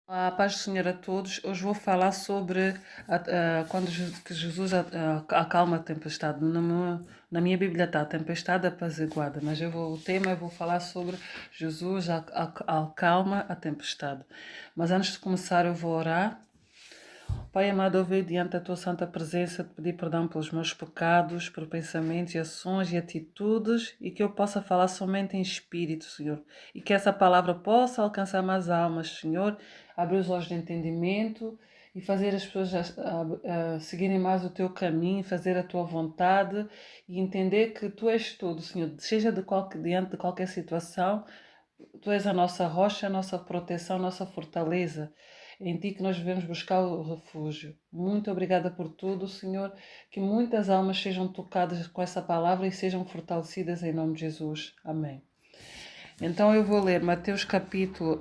A paz do Senhor a todos. Hoje vou falar sobre quando que Jesus acalma a tempestade. Na minha Bíblia está a tempestade apaziguada, mas o tema eu vou falar sobre Jesus acalma a tempestade. Mas antes de começar eu vou orar. Pai amado, eu venho diante da tua santa presença te pedir perdão pelos meus pecados, por pensamentos e ações e atitudes, e que eu possa falar somente em espírito, Senhor. E que essa palavra possa alcançar mais almas, Senhor, abrir os olhos de entendimento e fazer as pessoas a seguirem mais o teu caminho, fazer a tua vontade e entender que tu és tudo, Senhor. Seja diante de qualquer situação, tu és a nossa rocha, a nossa proteção, a nossa fortaleza. É em ti que nós devemos buscar o refúgio. Muito obrigada por tudo, Senhor. Que muitas almas sejam tocadas com essa palavra e sejam fortalecidas em nome de Jesus. Amém. Então eu vou ler Mateus capítulo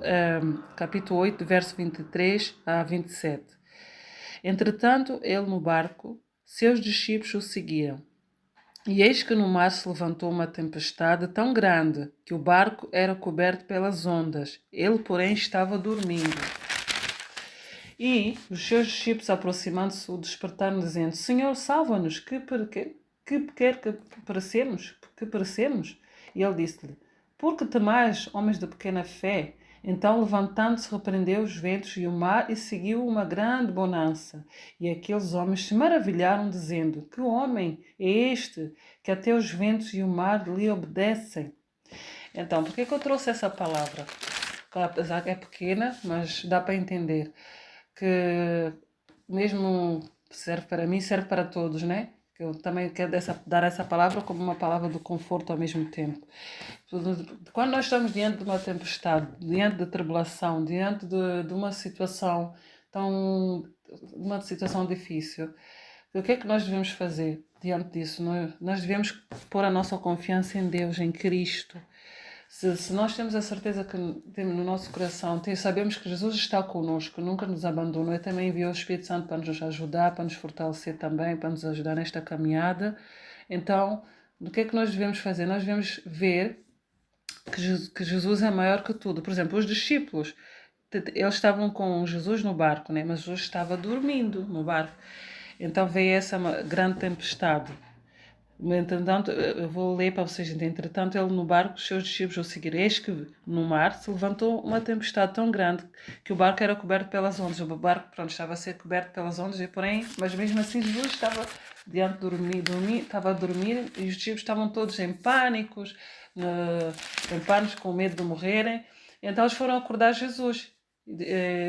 8, verso 23 a 27. Entretanto, ele no barco, seus discípulos o seguiam. E eis que no mar se levantou uma tempestade tão grande que o barco era coberto pelas ondas. Ele, porém, estava dormindo. E os seus discípulos, aproximando-se, o despertaram, dizendo: Senhor, salva-nos, que quer que perecemos? Que perecemos? E ele disse-lhe: Por que temais, homens de pequena fé? Então, levantando-se, repreendeu os ventos e o mar e seguiu uma grande bonança. E aqueles homens se maravilharam, dizendo: Que homem é este, que até os ventos e o mar lhe obedecem? Então, por que é que eu trouxe essa palavra? Apesar que é pequena, mas dá para entender que mesmo serve para mim, serve para todos, né? Que eu também quero dar essa palavra como uma palavra de conforto ao mesmo tempo. Quando nós estamos diante de uma tempestade, diante de tribulação, diante de uma situação difícil, o que é que nós devemos fazer diante disso? Nós devemos pôr a nossa confiança em Deus, em Cristo. Se nós temos a certeza que temos no nosso coração, sabemos que Jesus está connosco, nunca nos abandonou e também enviou o Espírito Santo para nos ajudar, para nos fortalecer também, para nos ajudar nesta caminhada. Então, o que é que nós devemos fazer? Nós devemos ver que Jesus é maior que tudo. Por exemplo, os discípulos, eles estavam com Jesus no barco, né? Mas Jesus estava dormindo no barco. Então veio essa grande tempestade. Entretanto, eu vou ler para vocês entenderem. Entretanto, ele no barco, os seus discípulos o seguiram. Eis que no mar se levantou uma tempestade tão grande que o barco era coberto pelas ondas. O barco, pronto, estava a ser coberto pelas ondas, mas mesmo assim Jesus estava diante de dormir, estava a dormir e os discípulos estavam todos em pânicos, com medo de morrerem. Então eles foram acordar Jesus.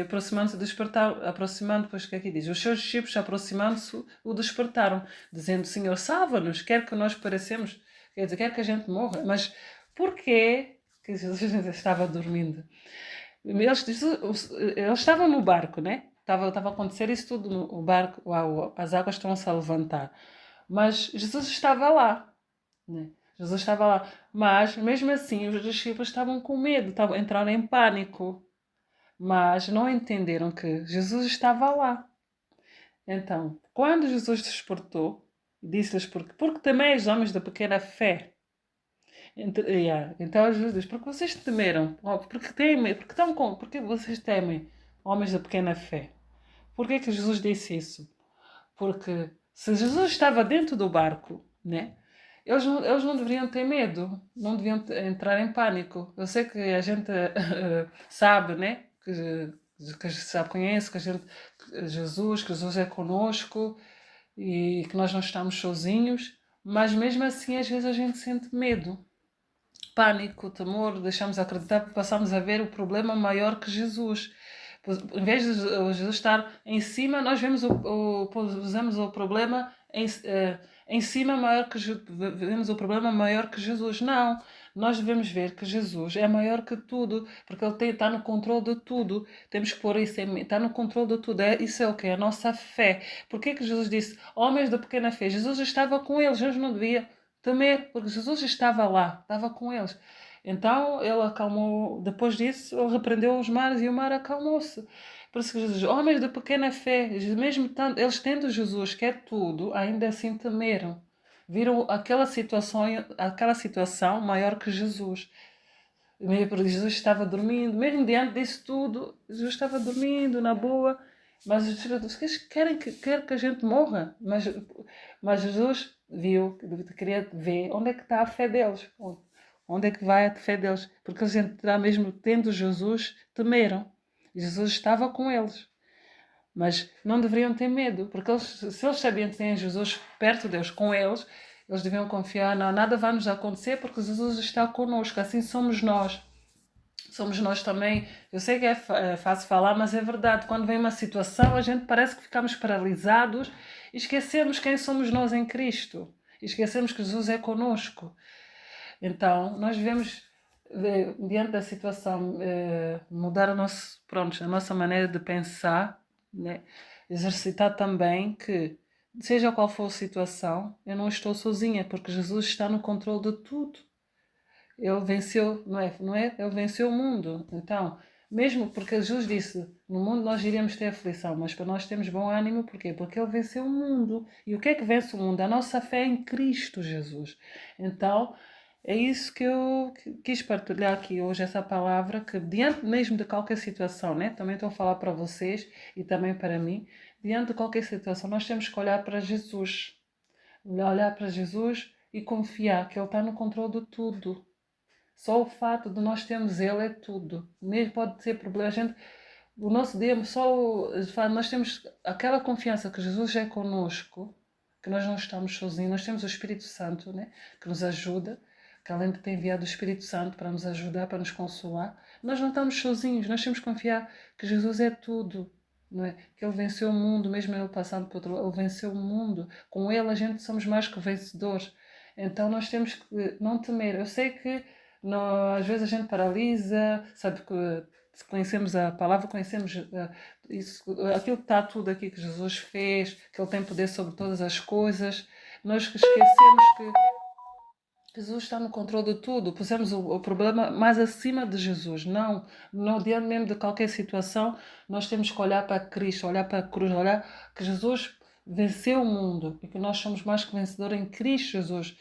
Pois o que é que diz? Os seus discípulos, aproximando-se, o despertaram, dizendo: Senhor, salva-nos, quer que nós perecemos, quer dizer, quer que a gente morra. Mas porquê que Jesus estava dormindo? Eles estavam no barco, né? Estava a acontecer isso tudo no barco, as águas estão-se a levantar. Mas Jesus estava lá, né? Jesus estava lá. Mas, mesmo assim, os discípulos estavam com medo, entraram em pânico, mas não entenderam que Jesus estava lá. Então, quando Jesus despertou, disse-lhes: porque temeis, homens da pequena fé? Então Jesus diz: porque vocês temeram? Porque temem? Porque vocês temem, homens da pequena fé? Por que Jesus disse isso? Porque se Jesus estava dentro do barco, né? Eles não deveriam ter medo, não deviam entrar em pânico. Eu sei que a gente sabe, né? Que sabe, conhece, que Jesus é conosco e que nós não estamos sozinhos, mas mesmo assim às vezes a gente sente medo, pânico, temor, deixamos de acreditar porque passamos a ver o problema maior que Jesus. Em vez de Jesus estar em cima, nós vemos o problema em cima maior que vemos o problema maior que Jesus. Não, nós devemos ver que Jesus é maior que tudo, porque Ele está no controle de tudo. Temos que pôr isso está no controle de tudo. Isso é o que? A nossa fé. Porquê que Jesus disse, homens da pequena fé? Jesus estava com eles, Jesus não devia temer, porque Jesus estava lá, estava com eles. Então ele acalmou, depois disso, ele repreendeu os mares e o mar acalmou-se. Por isso que Jesus, homens de pequena fé, mesmo tanto, eles tendo Jesus, que é tudo, ainda assim temeram. Viram aquela situação maior que Jesus. Porque Jesus estava dormindo, mesmo diante disso tudo, Jesus estava dormindo na boa, mas os discípulos querem que a gente morra. Mas Jesus viu, queria ver onde é que está a fé deles, onde é que vai a fé deles, porque eles já mesmo tendo Jesus, temeram. Jesus estava com eles. Mas não deveriam ter medo, porque se eles sabiam que têm Jesus perto deles, com eles, eles deviam confiar, não, nada vai nos acontecer porque Jesus está connosco, assim somos nós. Somos nós também. Eu sei que é fácil falar, mas é verdade. Quando vem uma situação, a gente parece que ficamos paralisados e esquecemos quem somos nós em Cristo. E esquecemos que Jesus é conosco. Então, nós devemos, diante da situação, mudar a nossa maneira de pensar, né? Exercitar também que, seja qual for a situação, eu não estou sozinha, porque Jesus está no controle de tudo. Ele venceu, não é? Ele venceu o mundo. Então, mesmo porque Jesus disse, no mundo nós iríamos ter aflição, mas para nós temos bom ânimo, porquê? Porque Ele venceu o mundo. E o que é que vence o mundo? A nossa fé em Cristo Jesus. Então, é isso que eu quis partilhar aqui hoje, essa palavra, que diante mesmo de qualquer situação, né? Também estou a falar para vocês e também para mim, diante de qualquer situação, nós temos que olhar para Jesus. Olhar para Jesus e confiar que Ele está no controle de tudo. Só o fato de nós termos Ele é tudo. Nem pode ser problema. O nosso dia, nós temos aquela confiança que Jesus é conosco, que nós não estamos sozinhos. Nós temos o Espírito Santo, né, que nos ajuda, que além de ter enviado o Espírito Santo para nos ajudar, para nos consolar, nós não estamos sozinhos. Nós temos que confiar que Jesus é tudo. Não é? Que Ele venceu o mundo, mesmo Ele passando por outro lado, Ele venceu o mundo. Com Ele a gente somos mais que vencedores. Então nós temos que não temer. Eu sei que às vezes a gente paralisa, sabe que se conhecemos a palavra, conhecemos aquilo que está tudo aqui que Jesus fez, que Ele tem poder sobre todas as coisas. Nós esquecemos que Jesus está no controle de tudo. Pusemos o problema mais acima de Jesus. Não diante mesmo de qualquer situação, nós temos que olhar para Cristo, olhar para a cruz, olhar que Jesus venceu o mundo e que nós somos mais que vencedores em Cristo Jesus.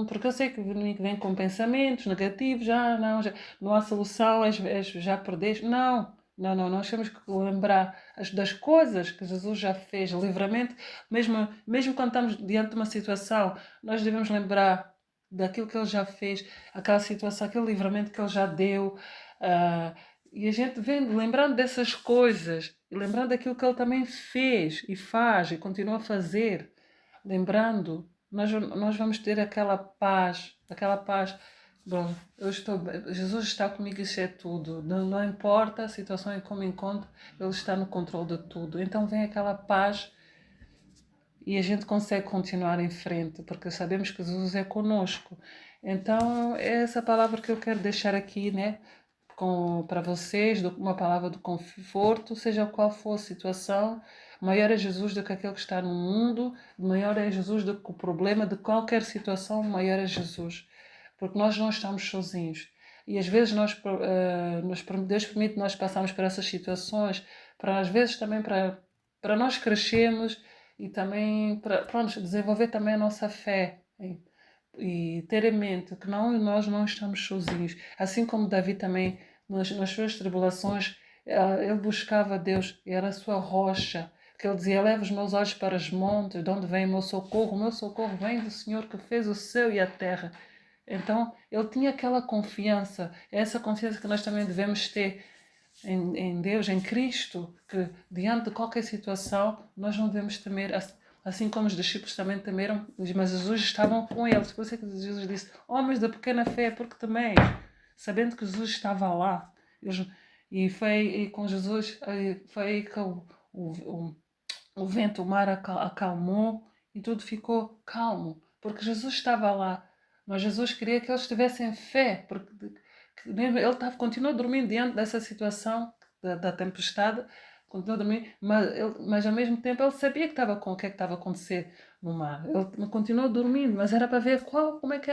Porque eu sei que vem com pensamentos negativos, não há solução, já perdeste. Não, nós temos que lembrar das coisas que Jesus já fez, livremente, mesmo quando estamos diante de uma situação, nós devemos lembrar daquilo que Ele já fez, aquela situação, aquele livramento que Ele já deu. E a gente vem lembrando dessas coisas, e lembrando daquilo que Ele também fez e faz e continua a fazer, lembrando, nós vamos ter aquela paz. Bom, Jesus está comigo, isso é tudo. Não importa a situação em como encontro, Ele está no controle de tudo. Então vem aquela paz e a gente consegue continuar em frente, porque sabemos que Jesus é conosco. Então é essa palavra que eu quero deixar aqui, né? Para vocês, uma palavra de conforto, seja qual for a situação. Maior é Jesus do que aquele que está no mundo, maior é Jesus do que o problema de qualquer situação, maior é Jesus. Porque nós não estamos sozinhos. E às vezes Deus permite nós passarmos por essas situações, às vezes também para nós crescermos e também para desenvolver também a nossa fé. E ter em mente que nós não estamos sozinhos. Assim como Davi também, nas suas tribulações, ele buscava Deus, era a sua rocha, que ele dizia, leva os meus olhos para os montes, de onde vem o meu socorro vem do Senhor que fez o céu e a terra. Então, ele tinha aquela confiança, essa confiança que nós também devemos ter em Deus, em Cristo, que diante de qualquer situação, nós não devemos temer, assim como os discípulos também temeram, mas Jesus estava com eles. Por isso é que Jesus disse, homens da pequena fé, porque temeis? Sabendo que Jesus estava lá. E com Jesus, foi aí que o vento, o mar acalmou e tudo ficou calmo, porque Jesus estava lá. Mas Jesus queria que eles tivessem fé, porque ele continuou dormindo diante dessa situação da tempestade, continuou dormindo, mas ao mesmo tempo ele sabia que o que é que estava a acontecer no mar. Ele continuou dormindo, mas era para ver como é que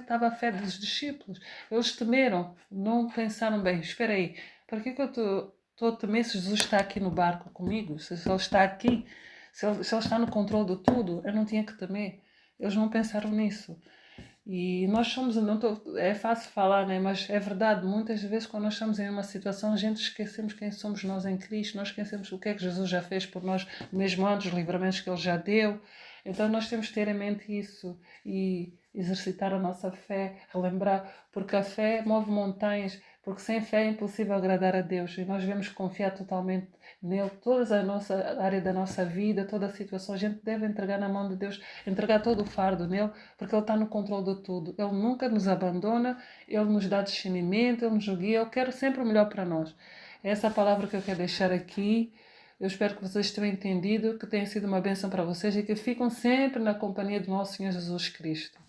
estava a fé dos discípulos. Eles temeram, não pensaram bem, espera aí, para que eu estou a temer se Jesus está aqui no barco comigo? Se ele está aqui, se ele está no controle de tudo, eu não tinha que temer. Eles não pensaram nisso. E nós somos, não é fácil falar, né? Mas é verdade, muitas vezes quando nós estamos em uma situação, a gente esquecemos quem somos nós em Cristo, nós esquecemos o que é que Jesus já fez por nós, mesmo antes, os livramentos que Ele já deu. Então nós temos que ter em mente isso e exercitar a nossa fé, relembrar, porque a fé move montanhas, porque sem fé é impossível agradar a Deus e nós devemos confiar totalmente nele. Toda a nossa área da nossa vida, toda a situação, a gente deve entregar na mão de Deus, entregar todo o fardo nele, porque Ele está no controle de tudo. Ele nunca nos abandona, Ele nos dá discernimento, Ele nos guia, Ele quer sempre o melhor para nós. É essa palavra que eu quero deixar aqui. Eu espero que vocês tenham entendido, que tenha sido uma bênção para vocês e que fiquem sempre na companhia do nosso Senhor Jesus Cristo.